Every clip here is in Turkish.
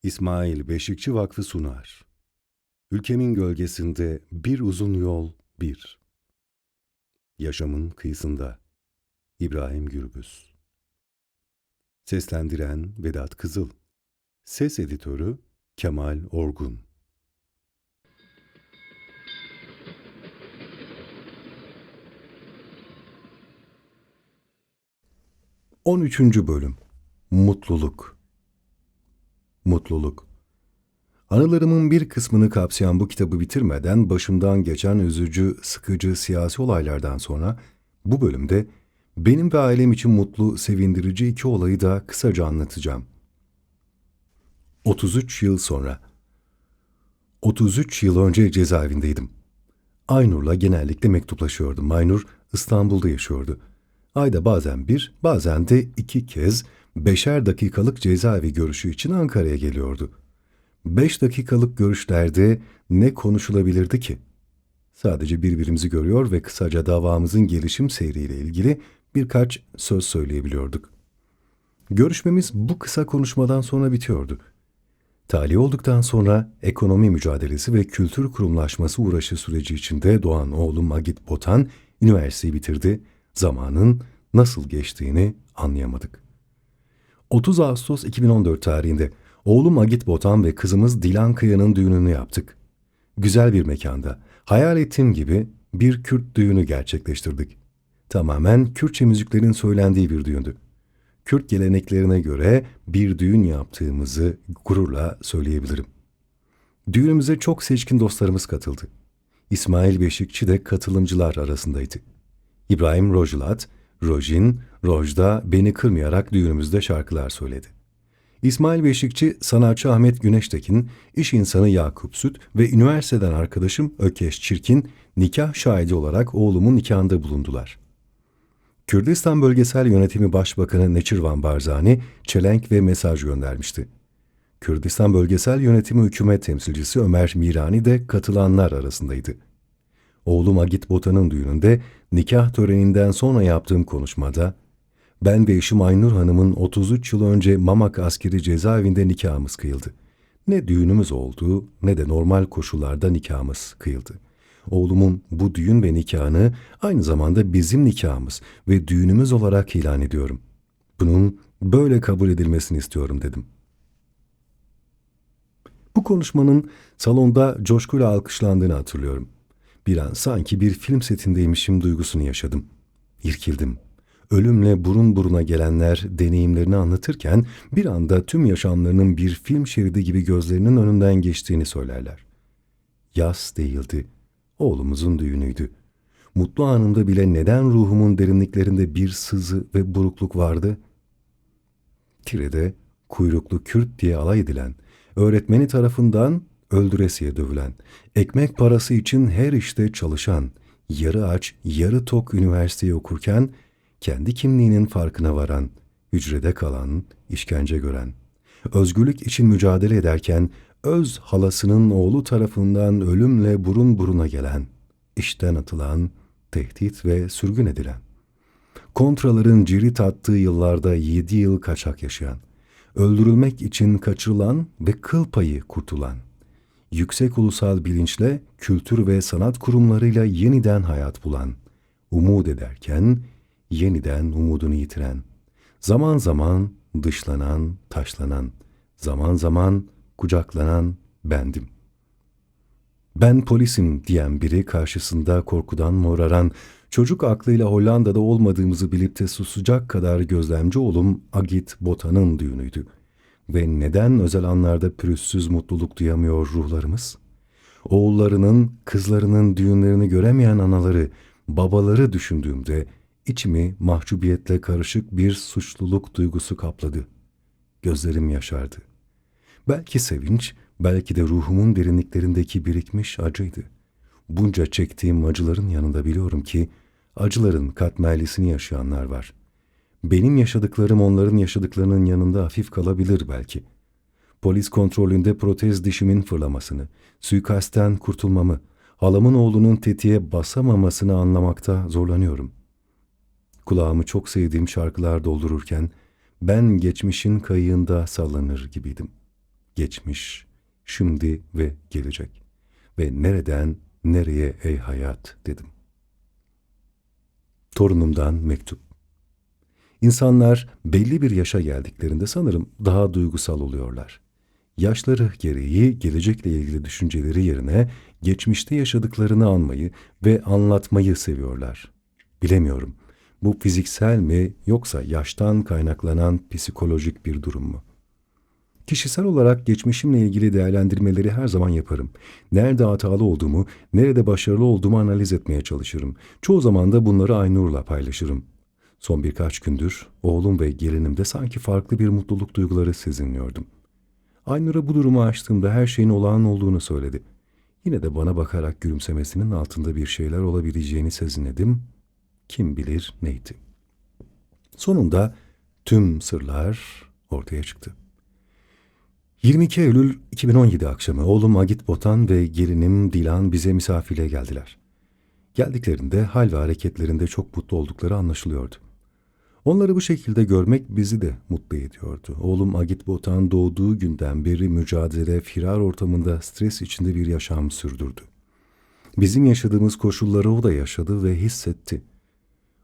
İsmail Beşikçi Vakfı sunar. Ülkemin gölgesinde bir uzun yol bir. Yaşamın kıyısında. İbrahim Gürbüz. Seslendiren Vedat Kızıl. Ses editörü Kemal Orgun. 13. Bölüm. Mutluluk. Mutluluk. Anılarımın bir kısmını kapsayan bu kitabı bitirmeden başımdan geçen üzücü, sıkıcı siyasi olaylardan sonra bu bölümde benim ve ailem için mutlu, sevindirici iki olayı da kısaca anlatacağım. 33 yıl sonra. 33 yıl önce cezaevindeydim. Aynur'la genellikle mektuplaşıyordum. Aynur İstanbul'da yaşıyordu. Ayda bazen bir, bazen de iki kez 5'er dakikalık cezaevi görüşü için Ankara'ya geliyordu. 5 dakikalık görüşlerde ne konuşulabilirdi ki? Sadece birbirimizi görüyor ve kısaca davamızın gelişim seyriyle ilgili birkaç söz söyleyebiliyorduk. Görüşmemiz bu kısa konuşmadan sonra bitiyordu. Tahliye olduktan sonra ekonomi mücadelesi ve kültür kurumlaşması uğraşı süreci içinde doğan oğlum Agit Botan üniversiteyi bitirdi. Zamanın nasıl geçtiğini anlayamadık. 30 Ağustos 2014 tarihinde oğlum Agit Botan ve kızımız Dilan Kaya'nın düğününü yaptık. Güzel bir mekanda, hayal ettiğim gibi bir Kürt düğünü gerçekleştirdik. Tamamen Kürtçe müziklerin söylendiği bir düğündü. Kürt geleneklerine göre bir düğün yaptığımızı gururla söyleyebilirim. Düğünümüze çok seçkin dostlarımız katıldı. İsmail Beşikçi de katılımcılar arasındaydı. İbrahim Rojlat, Rojin, Rojda beni kırmayarak düğünümüzde şarkılar söyledi. İsmail Beşikçi, sanatçı Ahmet Güneştekin, iş insanı Yakup Süt ve üniversiteden arkadaşım Ökeş Çirkin nikah şahidi olarak oğlumun nikahında bulundular. Kürdistan Bölgesel Yönetimi Başbakanı Neçirvan Barzani çelenk ve mesaj göndermişti. Kürdistan Bölgesel Yönetimi Hükümet Temsilcisi Ömer Mirani de katılanlar arasındaydı. Oğlum Agit Botan'ın düğününde nikah töreninden sonra yaptığım konuşmada, ben ve eşim Aynur Hanım'ın 33 yıl önce Mamak askeri cezaevinde nikahımız kıyıldı. Ne düğünümüz oldu ne de normal koşullarda nikahımız kıyıldı. Oğlumun bu düğün ve nikahını aynı zamanda bizim nikahımız ve düğünümüz olarak ilan ediyorum. Bunun böyle kabul edilmesini istiyorum dedim. Bu konuşmanın salonda coşkuyla alkışlandığını hatırlıyorum. Bir an sanki bir film setindeymişim duygusunu yaşadım. İrkildim. Ölümle burun buruna gelenler deneyimlerini anlatırken bir anda tüm yaşamlarının bir film şeridi gibi gözlerinin önünden geçtiğini söylerler. Yas değildi. Oğlumuzun düğünüydü. Mutlu anımda bile neden ruhumun derinliklerinde bir sızı ve burukluk vardı? Tire'de kuyruklu Kürt diye alay edilen, öğretmeni tarafından öldüresiye dövülen, ekmek parası için her işte çalışan, yarı aç, yarı tok üniversiteyi okurken, kendi kimliğinin farkına varan, hücrede kalan, işkence gören, özgürlük için mücadele ederken, öz halasının oğlu tarafından ölümle burun buruna gelen, işten atılan, tehdit ve sürgün edilen, kontraların cirit attığı yıllarda 7 yıl kaçak yaşayan, öldürülmek için kaçırılan ve kıl payı kurtulan, yüksek ulusal bilinçle kültür ve sanat kurumlarıyla yeniden hayat bulan, umut ederken yeniden umudunu yitiren, zaman zaman dışlanan, taşlanan, zaman zaman kucaklanan bendim. Ben polisim diyen biri karşısında korkudan moraran, çocuk aklıyla Hollanda'da olmadığımızı bilip de susacak kadar gözlemci oğlum Agit Botan'ın düğünüydü. Ve neden özel anlarda pürüzsüz mutluluk duyamıyor ruhlarımız? Oğullarının, kızlarının düğünlerini göremeyen anaları, babaları düşündüğümde içimi mahcubiyetle karışık bir suçluluk duygusu kapladı. Gözlerim yaşardı. Belki sevinç, belki de ruhumun derinliklerindeki birikmiş acıydı. Bunca çektiğim acıların yanında biliyorum ki acıların katmerlisini yaşayanlar var. Benim yaşadıklarım onların yaşadıklarının yanında hafif kalabilir belki. Polis kontrolünde protez dişimin fırlamasını, suikastten kurtulmamı, halamın oğlunun tetiğe basamamasını anlamakta zorlanıyorum. Kulağımı çok sevdiğim şarkılar doldururken ben geçmişin kayığında sallanır gibiydim. Geçmiş, şimdi ve gelecek. Ve nereden nereye ey hayat dedim. Torunumdan mektup. İnsanlar belli bir yaşa geldiklerinde sanırım daha duygusal oluyorlar. Yaşları gereği gelecekle ilgili düşünceleri yerine geçmişte yaşadıklarını anmayı ve anlatmayı seviyorlar. Bilemiyorum, bu fiziksel mi yoksa yaştan kaynaklanan psikolojik bir durum mu? Kişisel olarak geçmişimle ilgili değerlendirmeleri her zaman yaparım. Nerede hatalı olduğumu, nerede başarılı olduğumu analiz etmeye çalışırım. Çoğu zaman da bunları Aynur'la paylaşırım. Son birkaç gündür oğlum ve gelinimde sanki farklı bir mutluluk duyguları sezinliyordum. Aynur'a bu durumu açtığımda her şeyin olağan olduğunu söyledi. Yine de bana bakarak gülümsemesinin altında bir şeyler olabileceğini sezinledim. Kim bilir neydi. Sonunda tüm sırlar ortaya çıktı. 22 Eylül 2017 akşamı oğlum Agit Botan ve gelinim Dilan bize misafirliğe geldiler. Geldiklerinde hal ve hareketlerinde çok mutlu oldukları anlaşılıyordu. Onları bu şekilde görmek bizi de mutlu ediyordu. Oğlum Agit Botan doğduğu günden beri mücadele, firar ortamında stres içinde bir yaşam sürdürdü. Bizim yaşadığımız koşulları o da yaşadı ve hissetti.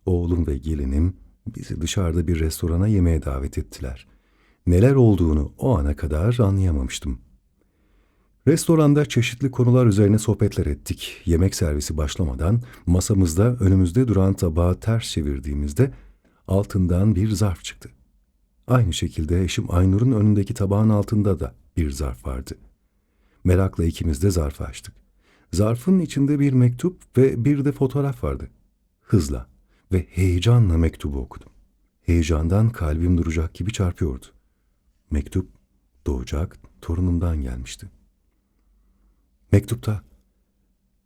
Oğlum ve gelinim bizi dışarıda bir restorana yemeğe davet ettiler. Neler olduğunu o ana kadar anlayamamıştım. Restoranda çeşitli konular üzerine sohbetler ettik. Yemek servisi başlamadan masamızda önümüzde duran tabağı ters çevirdiğimizde altından bir zarf çıktı. Aynı şekilde eşim Aynur'un önündeki tabağın altında da bir zarf vardı. Merakla ikimiz de zarfı açtık. Zarfın içinde bir mektup ve bir de fotoğraf vardı. Hızla ve heyecanla mektubu okudum. Heyecandan kalbim duracak gibi çarpıyordu. Mektup doğacak torunumdan gelmişti. Mektupta,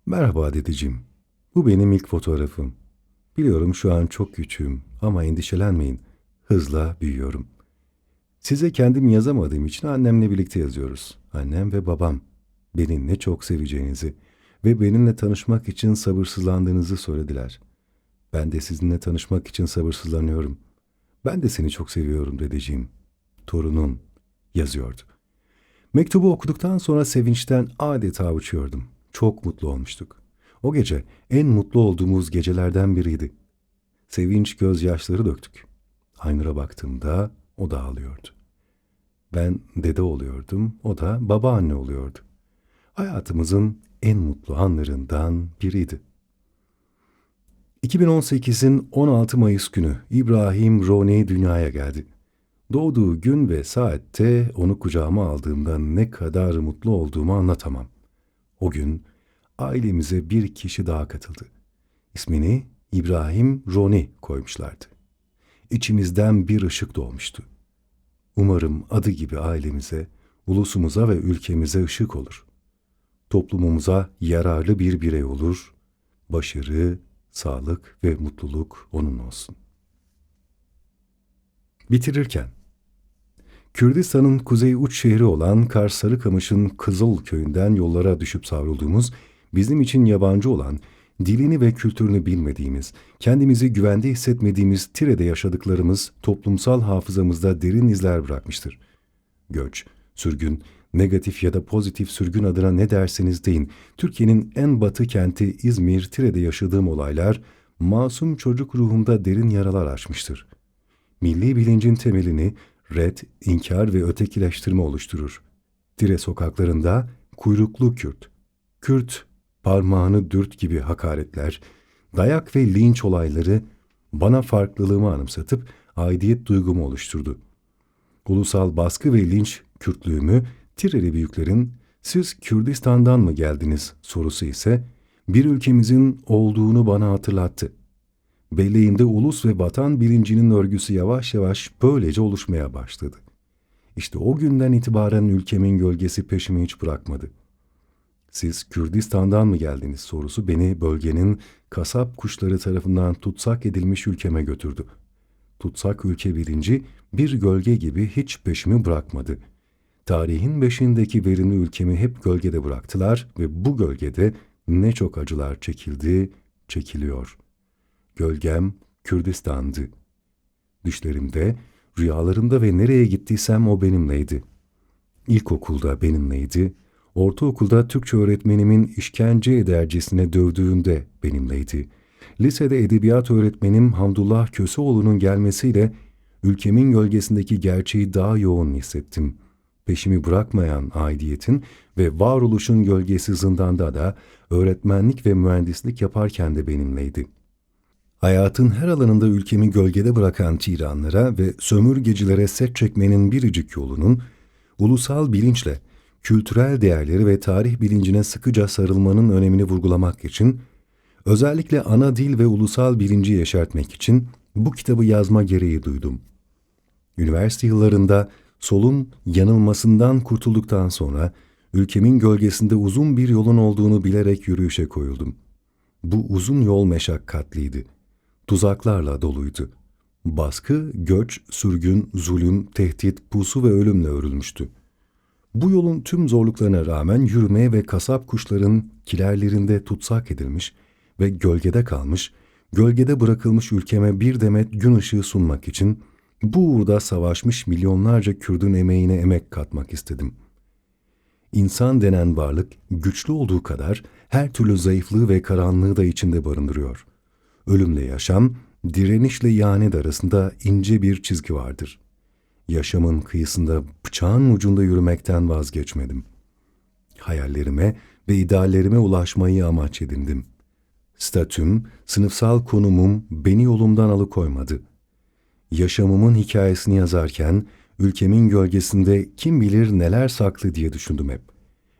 "Merhaba dedeciğim, bu benim ilk fotoğrafım. Biliyorum şu an çok küçüğüm ama endişelenmeyin, hızla büyüyorum. Size kendim yazamadığım için annemle birlikte yazıyoruz. Annem ve babam beni ne çok seveceğinizi ve benimle tanışmak için sabırsızlandığınızı söylediler. Ben de sizinle tanışmak için sabırsızlanıyorum. Ben de seni çok seviyorum dedeciğim. Torunun," yazıyordu. Mektubu okuduktan sonra sevinçten adeta uçuyordum. Çok mutlu olmuştuk. O gece en mutlu olduğumuz gecelerden biriydi. Sevinç gözyaşları döktük. Aynur'a baktığımda o da ağlıyordu. Ben dede oluyordum, o da babaanne oluyordu. Hayatımızın en mutlu anlarından biriydi. 2018'in 16 Mayıs günü İbrahim Roni dünyaya geldi. Doğduğu gün ve saatte onu kucağıma aldığımda ne kadar mutlu olduğumu anlatamam. O gün ailemize bir kişi daha katıldı. İsmini İbrahim Roni koymuşlardı. İçimizden bir ışık doğmuştu. Umarım adı gibi ailemize, ulusumuza ve ülkemize ışık olur. Toplumumuza yararlı bir birey olur. Başarı, sağlık ve mutluluk onun olsun. Bitirirken, Kürdistan'ın kuzey uç şehri olan Kars Sarıkamış'ın Kızıl köyünden yollara düşüp savrulduğumuz, bizim için yabancı olan, dilini ve kültürünü bilmediğimiz, kendimizi güvende hissetmediğimiz Tire'de yaşadıklarımız toplumsal hafızamızda derin izler bırakmıştır. Göç, sürgün, negatif ya da pozitif sürgün adına ne derseniz deyin, Türkiye'nin en batı kenti İzmir, Tire'de yaşadığım olaylar, masum çocuk ruhumda derin yaralar açmıştır. Milli bilincin temelini red, inkar ve ötekileştirme oluşturur. Tire sokaklarında kuyruklu Kürt, Kürt, parmağını dürt gibi hakaretler, dayak ve linç olayları bana farklılığımı anımsatıp aidiyet duygumu oluşturdu. Ulusal baskı ve linç Kürtlüğümü Tireli büyüklerin "Siz Kürdistan'dan mı geldiniz?" sorusu ise bir ülkemizin olduğunu bana hatırlattı. Belleğimde ulus ve vatan bilincinin örgüsü yavaş yavaş böylece oluşmaya başladı. İşte o günden itibaren ülkemin gölgesi peşimi hiç bırakmadı. "Siz Kürdistan'dan mı geldiniz?" sorusu beni bölgenin kasap kuşları tarafından tutsak edilmiş ülkeme götürdü. Tutsak ülke bilinci bir gölge gibi hiç peşimi bırakmadı. Tarihin beşiğindeki verimli ülkemi hep gölgede bıraktılar ve bu gölgede ne çok acılar çekildi, çekiliyor. Gölgem Kürdistan'dı. Düşlerimde, rüyalarımda ve nereye gittiysem o benimleydi. İlkokulda benimleydi, ortaokulda Türkçe öğretmenimin işkence edercesine dövdüğünde benimleydi. Lisede edebiyat öğretmenim Hamdullah Köseoğlu'nun gelmesiyle ülkemin gölgesindeki gerçeği daha yoğun hissettim. Peşimi bırakmayan aidiyetin ve varoluşun gölgesi zindanda da öğretmenlik ve mühendislik yaparken de benimleydi. Hayatın her alanında ülkemi gölgede bırakan tiranlara ve sömürgecilere set çekmenin biricik yolunun, ulusal bilinçle, kültürel değerleri ve tarih bilincine sıkıca sarılmanın önemini vurgulamak için, özellikle ana dil ve ulusal bilinci yeşertmek için bu kitabı yazma gereği duydum. Üniversite yıllarında solun yanılmasından kurtulduktan sonra ülkemin gölgesinde uzun bir yolun olduğunu bilerek yürüyüşe koyuldum. Bu uzun yol meşakkatliydi. Tuzaklarla doluydu. Baskı, göç, sürgün, zulüm, tehdit, pusu ve ölümle örülmüştü. Bu yolun tüm zorluklarına rağmen yürümeye ve kasap kuşların kilerlerinde tutsak edilmiş ve gölgede kalmış, gölgede bırakılmış ülkeme bir demet gün ışığı sunmak için bu uğurda savaşmış milyonlarca Kürdün emeğine emek katmak istedim. İnsan denen varlık güçlü olduğu kadar her türlü zayıflığı ve karanlığı da içinde barındırıyor. Ölümle yaşam, direnişle ihanet arasında ince bir çizgi vardır. Yaşamın kıyısında bıçağın ucunda yürümekten vazgeçmedim. Hayallerime ve ideallerime ulaşmayı amaç edindim. Statüm, sınıfsal konumum beni yolumdan alıkoymadı. Yaşamımın hikayesini yazarken ülkemin gölgesinde kim bilir neler saklı diye düşündüm hep.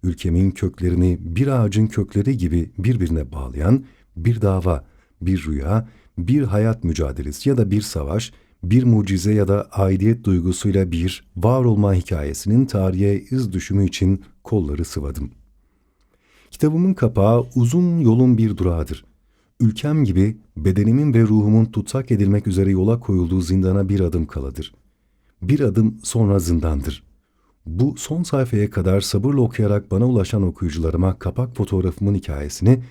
Ülkemin köklerini bir ağacın kökleri gibi birbirine bağlayan bir dava, bir rüya, bir hayat mücadelesi ya da bir savaş, bir mucize ya da aidiyet duygusuyla bir var olma hikayesinin tarihe iz düşümü için kolları sıvadım. Kitabımın kapağı uzun yolun bir durağıdır. Ülkem gibi bedenimin ve ruhumun tutsak edilmek üzere yola koyulduğu zindana bir adım kaladır. Bir adım sonra zindandır. Bu son sayfaya kadar sabırla okuyarak bana ulaşan okuyucularıma kapak fotoğrafımın hikayesini,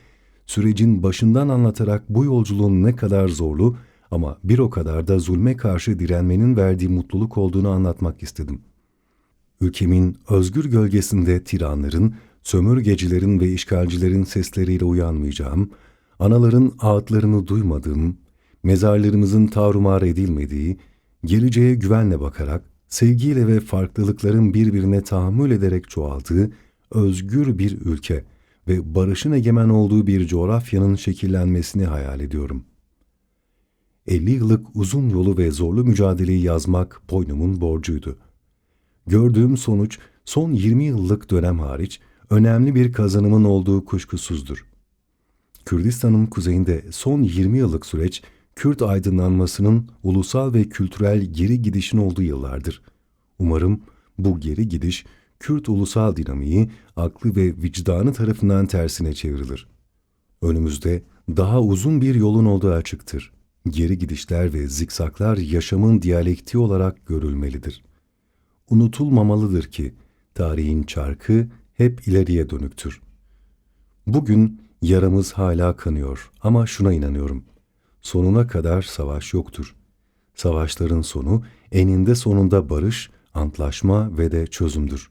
sürecin başından anlatarak bu yolculuğun ne kadar zorlu ama bir o kadar da zulme karşı direnmenin verdiği mutluluk olduğunu anlatmak istedim. Ülkemin özgür gölgesinde tiranların, sömürgecilerin ve işgalcilerin sesleriyle uyanmayacağım, anaların ağıtlarını duymadığım, mezarlarımızın tarumar edilmediği, geleceğe güvenle bakarak, sevgiyle ve farklılıkların birbirine tahammül ederek çoğaldığı özgür bir ülke ve barışın egemen olduğu bir coğrafyanın şekillenmesini hayal ediyorum. 50 yıllık uzun yolu ve zorlu mücadeleyi yazmak boynumun borcuydu. Gördüğüm sonuç son 20 yıllık dönem hariç önemli bir kazanımın olduğu kuşkusuzdur. Kürdistan'ın kuzeyinde son 20 yıllık süreç Kürt aydınlanmasının ulusal ve kültürel geri gidişin olduğu yıllardır. Umarım bu geri gidiş Kürt ulusal dinamiği aklı ve vicdanı tarafından tersine çevrilir. Önümüzde daha uzun bir yolun olduğu açıktır. Geri gidişler ve zikzaklar yaşamın diyalektiği olarak görülmelidir. Unutulmamalıdır ki tarihin çarkı hep ileriye dönüktür. Bugün yaramız hala kanıyor ama şuna inanıyorum. Sonuna kadar savaş yoktur. Savaşların sonu eninde sonunda barış, antlaşma ve de çözümdür.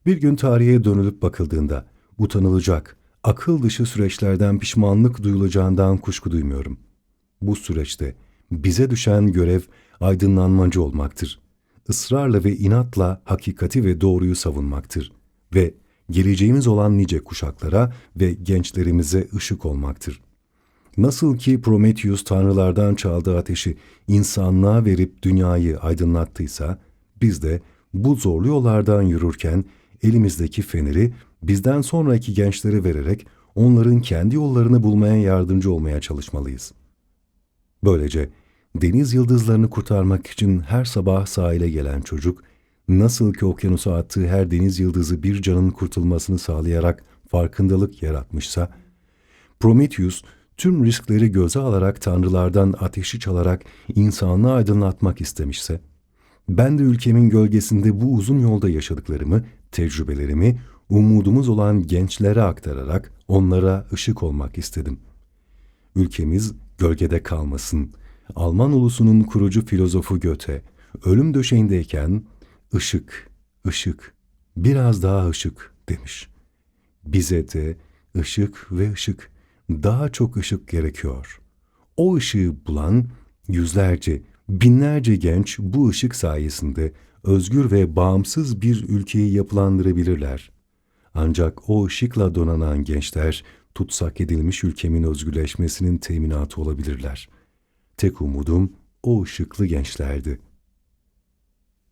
Bir gün tarihe dönülüp bakıldığında utanılacak, akıl dışı süreçlerden pişmanlık duyulacağından kuşku duymuyorum. Bu süreçte bize düşen görev aydınlanmacı olmaktır. Israrla ve inatla hakikati ve doğruyu savunmaktır ve geleceğimiz olan nice kuşaklara ve gençlerimize ışık olmaktır. Nasıl ki Prometheus tanrılardan çaldığı ateşi insanlığa verip dünyayı aydınlattıysa, biz de bu zorlu yollardan yürürken elimizdeki feneri bizden sonraki gençlere vererek onların kendi yollarını bulmaya yardımcı olmaya çalışmalıyız. Böylece deniz yıldızlarını kurtarmak için her sabah sahile gelen çocuk, nasıl ki okyanusa attığı her deniz yıldızı bir canın kurtulmasını sağlayarak farkındalık yaratmışsa, Prometheus tüm riskleri göze alarak tanrılardan ateşi çalarak insanlığı aydınlatmak istemişse, ben de ülkemin gölgesinde bu uzun yolda yaşadıklarımı, tecrübelerimi, umudumuz olan gençlere aktararak onlara ışık olmak istedim. Ülkemiz gölgede kalmasın. Alman ulusunun kurucu filozofu Goethe, ölüm döşeğindeyken ışık, ışık, Biraz daha ışık demiş. Bize de ışık ve ışık, daha çok ışık gerekiyor. O ışığı bulan yüzlerce, binlerce genç bu ışık sayesinde özgür ve bağımsız bir ülkeyi yapılandırabilirler. Ancak o ışıkla donanan gençler tutsak edilmiş ülkemin özgürleşmesinin teminatı olabilirler. Tek umudum o ışıklı gençlerdi.